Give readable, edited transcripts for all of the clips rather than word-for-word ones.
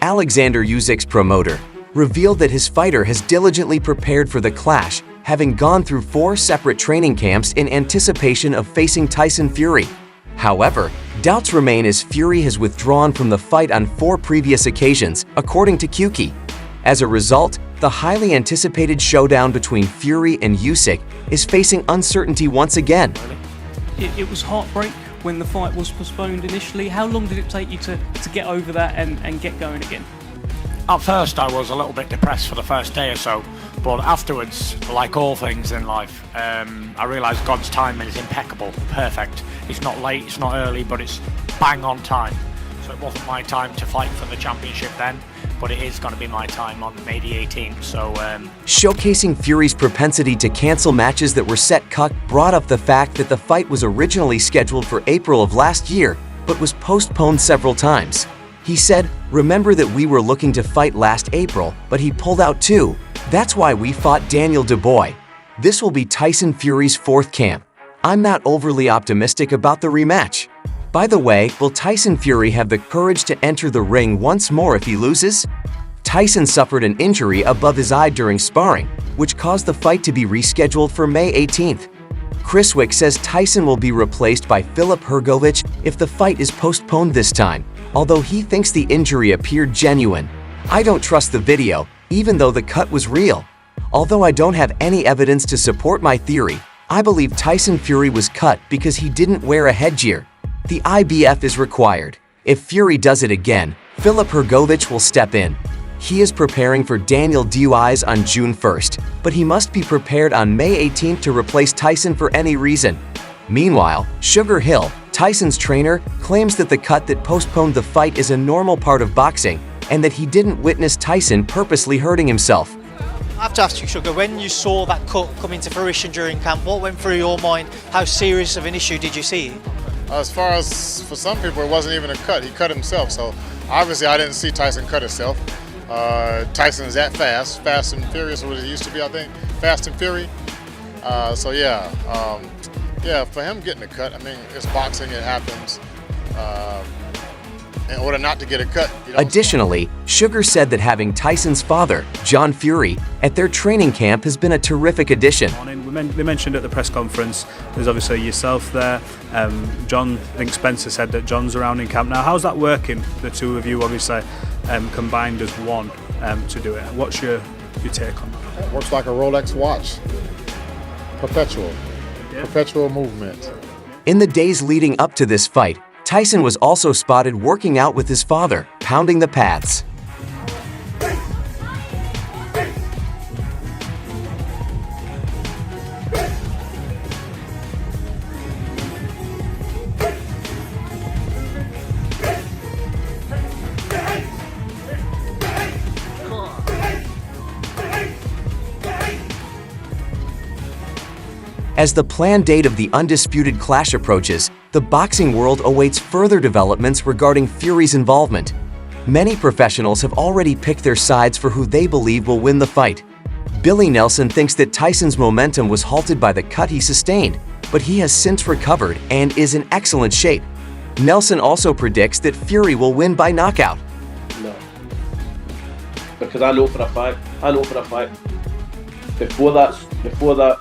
Oleksandr Usyk's promoter, revealed that his fighter has diligently prepared for the clash, having gone through 4 separate training camps in anticipation of facing Tyson Fury. However, doubts remain as Fury has withdrawn from the fight on 4 previous occasions, according to Kuki. As a result, the highly anticipated showdown between Fury and Usyk is facing uncertainty once again. It was heartbreak when the fight was postponed initially. How long did it take you to get over that and get going again? At first I was a little bit depressed for the first day or so, but afterwards, like all things in life, I realised God's timing is impeccable, perfect. It's not late, it's not early, but it's bang on time. So it wasn't my time to fight for the championship then, but it is going to be my time on May the 18th, so... Showcasing Fury's propensity to cancel matches that were set cut brought up the fact that the fight was originally scheduled for April of last year, but was postponed several times. He said, "Remember that we were looking to fight last April, but he pulled out too. That's why we fought Daniel Dubois. This will be Tyson Fury's 4th camp. I'm not overly optimistic about the rematch." By the way, will Tyson Fury have the courage to enter the ring once more if he loses? Tyson suffered an injury above his eye during sparring, which caused the fight to be rescheduled for May 18th. Criswick says Tyson will be replaced by Filip Hrgovic if the fight is postponed this time, although he thinks the injury appeared genuine. "I don't trust the video, even though the cut was real. Although I don't have any evidence to support my theory, I believe Tyson Fury was cut because he didn't wear a headgear. The IBF is required. If Fury does it again, Filip Hrgovic will step in. He is preparing for Daniel Dubois on June 1st, but he must be prepared on May 18th to replace Tyson for any reason." Meanwhile, Sugar Hill, Tyson's trainer, claims that the cut that postponed the fight is a normal part of boxing and that he didn't witness Tyson purposely hurting himself. I have to ask you, Sugar, when you saw that cut come into fruition during camp, what went through your mind? How serious of an issue did you see? As far as for some people, it wasn't even a cut. He cut himself. So obviously, I didn't see Tyson cut himself. Tyson's that fast and furious, what it used to be, I think, Fast and Fury. Yeah, for him getting a cut, I mean, it's boxing, it happens. In order not to get a cut. Additionally, Sugar said that having Tyson's father, John Fury, at their training camp has been a terrific addition. They mentioned at the press conference, there's obviously yourself there. John, I think Spencer said that John's around in camp now. How's that working, the two of you obviously combined as one to do it? What's your take on that? It works like a Rolex watch. Perpetual movement. In the days leading up to this fight, Tyson was also spotted working out with his father, pounding the pads. As the planned date of the undisputed clash approaches, the boxing world awaits further developments regarding Fury's involvement. Many professionals have already picked their sides for who they believe will win the fight. Billy Nelson thinks that Tyson's momentum was halted by the cut he sustained, but he has since recovered and is in excellent shape. Nelson also predicts that Fury will win by knockout. No. Because I know for a fact, before that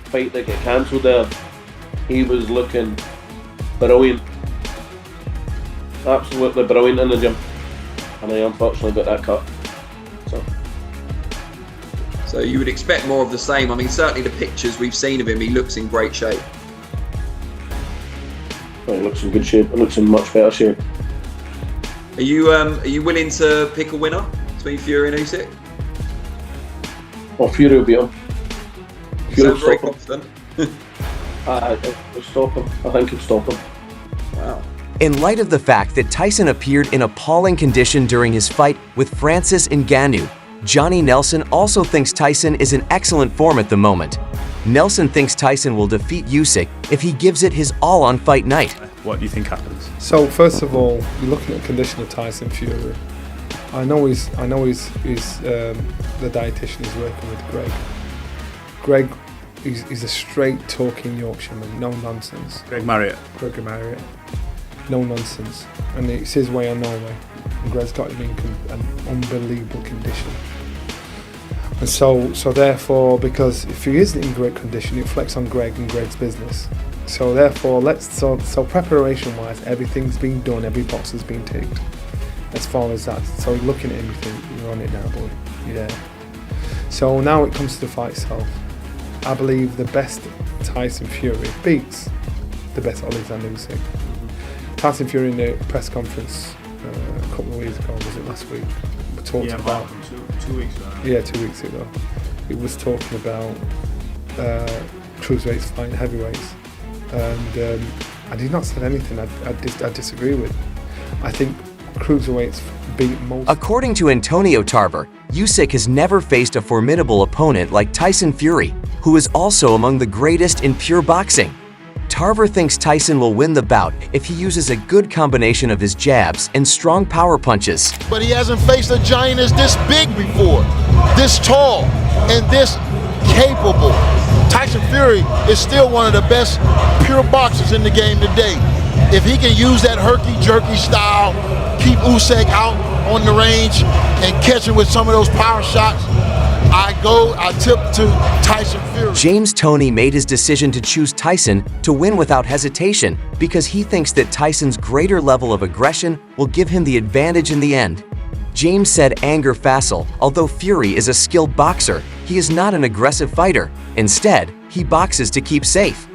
fight that got cancelled there, he was looking brilliant, absolutely brilliant in the gym, and I unfortunately got that cut. So you would expect more of the same. I mean, certainly the pictures we've seen of him, he looks in great shape. Well, he looks in good shape. He looks in much better shape. Are you willing to pick a winner between Fury and Usyk? Well, Fury will beat him. Sounds very confident. He'll stop him. I think he'll stop him. Wow. In light of the fact that Tyson appeared in appalling condition during his fight with Francis Ngannou, Johnny Nelson also thinks Tyson is in excellent form at the moment. Nelson thinks Tyson will defeat Usyk if he gives it his all on fight night. What do you think happens? So first of all, you're looking at the condition of Tyson Fury. I know he's the dietitian is working with Greg. Greg is a straight talking Yorkshireman, no nonsense. Greg Marriott. No nonsense, and it's his way or no way. and Greg's got him in an unbelievable condition. And so therefore, because if he isn't in great condition, it reflects on Greg and Greg's business. So therefore, so preparation-wise, everything's been done, every box has been ticked. As far as that, so looking at him, you think, you're on it now, boy. You're there. So now it comes to the fight itself. I believe the best Tyson Fury beats the best Oleksandr Usyk. Tyson Fury in the press conference a couple of weeks ago, was it last week? We talked about 2 weeks ago. Yeah, 2 weeks ago. It was talking about cruiserweights fighting heavyweights, and I did not say anything I disagree with. I think cruiserweights beat most. According to Antonio Tarver, Usyk has never faced a formidable opponent like Tyson Fury, who is also among the greatest in pure boxing. Tarver thinks Tyson will win the bout if he uses a good combination of his jabs and strong power punches. But he hasn't faced a giant as this big before, this tall, and this capable. Tyson Fury is still one of the best pure boxers in the game today. If he can use that herky-jerky style, keep Usyk out on the range, and catch him with some of those power shots, I tip to Tyson Fury. James Toney made his decision to choose Tyson to win without hesitation because he thinks that Tyson's greater level of aggression will give him the advantage in the end. James said anger facile, although Fury is a skilled boxer, he is not an aggressive fighter. Instead, he boxes to keep safe.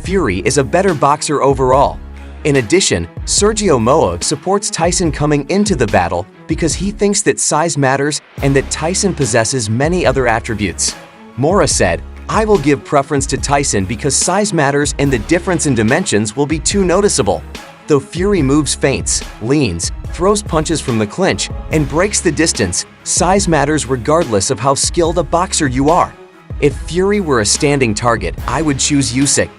Fury is a better boxer overall. In addition, Sergio Moa supports Tyson coming into the battle because he thinks that size matters and that Tyson possesses many other attributes. Mora said, "I will give preference to Tyson because size matters and the difference in dimensions will be too noticeable. Though Fury moves feints, leans, throws punches from the clinch, and breaks the distance, size matters regardless of how skilled a boxer you are. If Fury were a standing target, I would choose Usyk."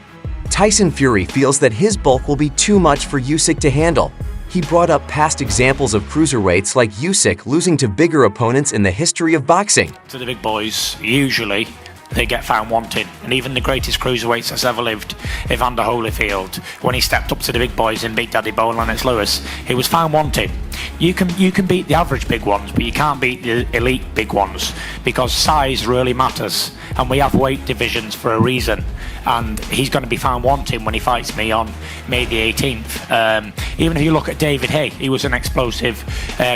Tyson Fury feels that his bulk will be too much for Usyk to handle. He brought up past examples of cruiserweights like Usyk losing to bigger opponents in the history of boxing. To the big boys, usually they get found wanting, and even the greatest cruiserweights that's ever lived, Evander Holyfield, when he stepped up to the big boys and beat Daddy Bo and Lennox Lewis, he was found wanting. You can beat the average big ones, but you can't beat the elite big ones because size really matters, and we have weight divisions for a reason. And he's going to be found wanting when he fights me on May the 18th. Even if you look at David Haye, he was an explosive,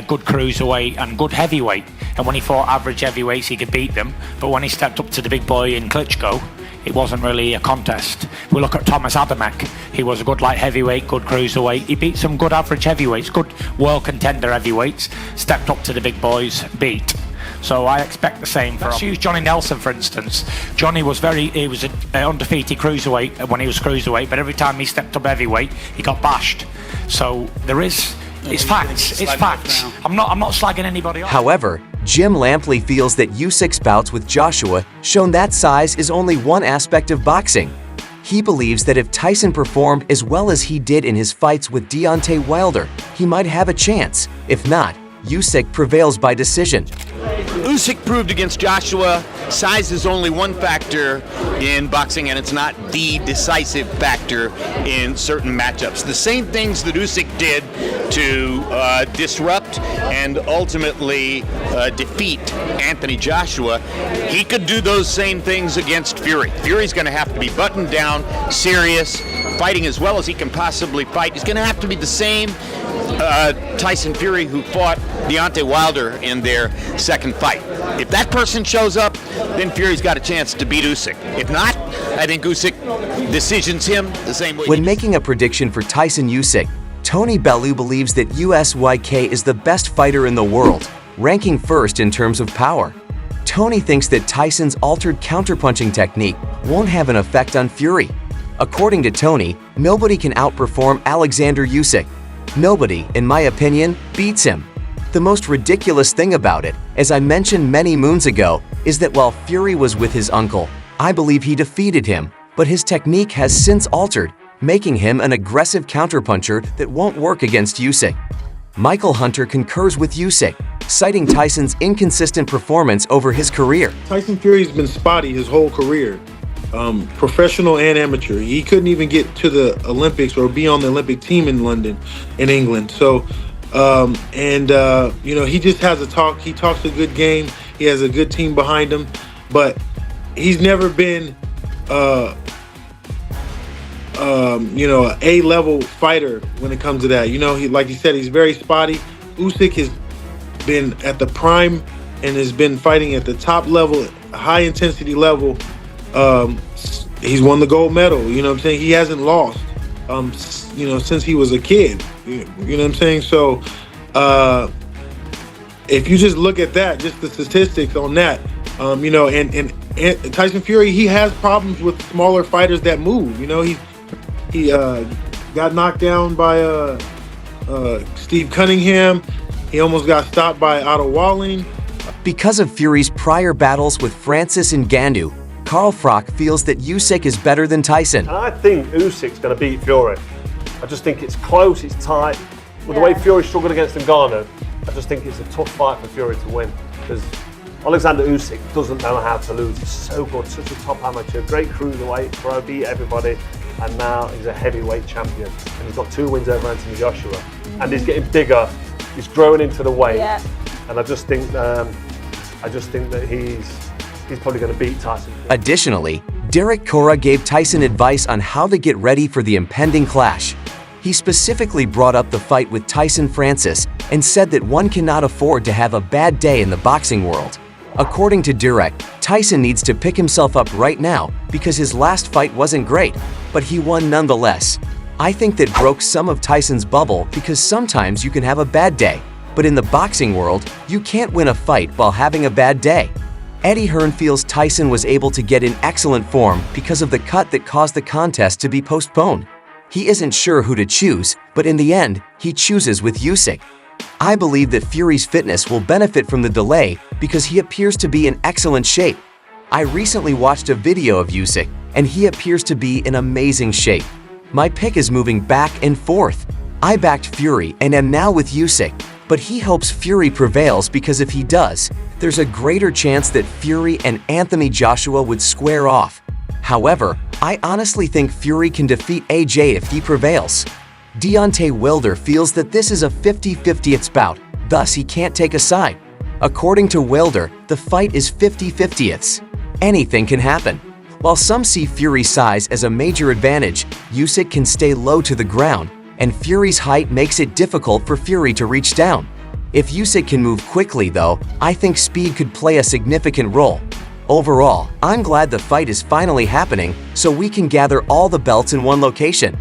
good cruiserweight and good heavyweight. And when he fought average heavyweights, he could beat them. But when he stepped up to the big boy in Klitschko, it wasn't really a contest. We look at Thomas Adamek. He was a good light heavyweight, good cruiserweight. He beat some good average heavyweights, good world contender heavyweights. Stepped up to the big boys, beat. So I expect the same for use Johnny Nelson, for instance. Johnny was he was an undefeated cruiserweight when he was cruiserweight, but every time he stepped up heavyweight, he got bashed. So it's facts. It's facts. I'm not slagging anybody off. However, Jim Lampley feels that Usyk's bouts with Joshua shown that size is only one aspect of boxing. He believes that if Tyson performed as well as he did in his fights with Deontay Wilder, he might have a chance. If not, Usyk prevails by decision. Usyk proved against Joshua, size is only one factor in boxing, and it's not the decisive factor in certain matchups. The same things that Usyk did to disrupt and ultimately defeat Anthony Joshua, he could do those same things against Fury. Fury's going to have to be buttoned down, serious, fighting as well as he can possibly fight. He's going to have to be the same Tyson Fury who fought Deontay Wilder in their second fight. If that person shows up, then Fury's got a chance to beat Usyk. If not, I think Usyk decisions him the same way. When making a prediction for Tyson Usyk, Tony Bellew believes that USYK is the best fighter in the world, ranking first in terms of power. Tony thinks that Tyson's altered counterpunching technique won't have an effect on Fury. According to Tony, nobody can outperform Oleksandr Usyk. Nobody, in my opinion, beats him. The most ridiculous thing about it, as I mentioned many moons ago, is that while Fury was with his uncle, I believe he defeated him, but his technique has since altered, making him an aggressive counterpuncher that won't work against Usyk. Michael Hunter concurs with Usyk, citing Tyson's inconsistent performance over his career. Tyson Fury's been spotty his whole career, professional and amateur. He couldn't even get to the Olympics or be on the Olympic team in London, in England. So He just has he talks a good game. He has a good team behind him, but he's never been an A-level fighter when it comes to that. Like you said, he's very spotty. Usyk has been at the prime and has been fighting at the top level, high intensity level. He's won the gold medal. You know what I'm saying? He hasn't lost, since he was a kid. You know what I'm saying? So, if you just look at that, just the statistics on that, and Tyson Fury, he has problems with smaller fighters that move. He got knocked down by Steve Cunningham. He almost got stopped by Otto Walling. Because of Fury's prior battles with Francis Ngannou, Carl Frock feels that Usyk is better than Tyson. And I think Usyk's going to beat Fury. I just think it's close, it's tight. With the way Fury struggled against Ngannou, I just think it's a tough fight for Fury to win. Because Oleksandr Usyk doesn't know how to lose. He's so good, such a top amateur, great cruiserweight, beat everybody, and now he's a heavyweight champion. And he's got 2 wins over Anthony Joshua. And he's getting bigger, he's growing into the weight. Yeah. And I just think that he's probably going to beat Tyson. Additionally, Derek Cora gave Tyson advice on how to get ready for the impending clash. He specifically brought up the fight with Tyson Francis and said that one cannot afford to have a bad day in the boxing world. According to Derek, Tyson needs to pick himself up right now because his last fight wasn't great, but he won nonetheless. I think that broke some of Tyson's bubble because sometimes you can have a bad day, but in the boxing world, you can't win a fight while having a bad day. Eddie Hearn feels Tyson was able to get in excellent form because of the cut that caused the contest to be postponed. He isn't sure who to choose, but in the end, he chooses with Usyk. I believe that Fury's fitness will benefit from the delay because he appears to be in excellent shape. I recently watched a video of Usyk, and he appears to be in amazing shape. My pick is moving back and forth. I backed Fury and am now with Usyk, but he hopes Fury prevails because if he does, there's a greater chance that Fury and Anthony Joshua would square off. However, I honestly think Fury can defeat AJ if he prevails. Deontay Wilder feels that this is a 50-50th bout, thus he can't take a side. According to Wilder, the fight is 50-50ths. Anything can happen. While some see Fury's size as a major advantage, Usyk can stay low to the ground, and Fury's height makes it difficult for Fury to reach down. If Usyk can move quickly though, I think speed could play a significant role. Overall, I'm glad the fight is finally happening so we can gather all the belts in one location.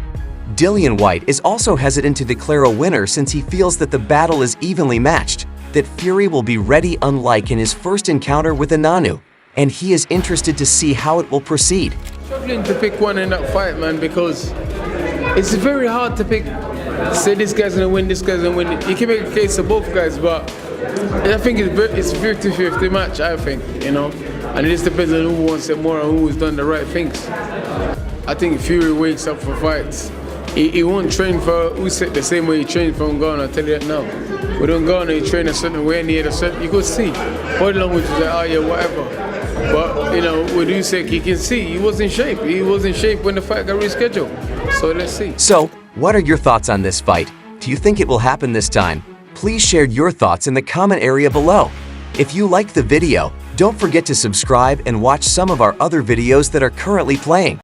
Dillian Whyte is also hesitant to declare a winner since he feels that the battle is evenly matched, that Fury will be ready unlike in his first encounter with Ngannou, and he is interested to see how it will proceed. Struggling to pick one in that fight, man, because it's very hard to pick, say this guy's gonna win, this guy's gonna win. You can make a case of both guys, but I think it's a 50-50 match, I think, and it just depends on who wants it more and who's done the right things. I think Fury wakes up for fights. He won't train for Usyk the same way he trained for Ngannou, I'll tell you that now. With Ngannou, he trained a certain way and he had a certain, you could see. Body language was like, oh yeah, whatever. But, with Usyk, you can see he was in shape. He was in shape when the fight got rescheduled. So let's see. So, what are your thoughts on this fight? Do you think it will happen this time? Please share your thoughts in the comment area below. If you liked the video, don't forget to subscribe and watch some of our other videos that are currently playing.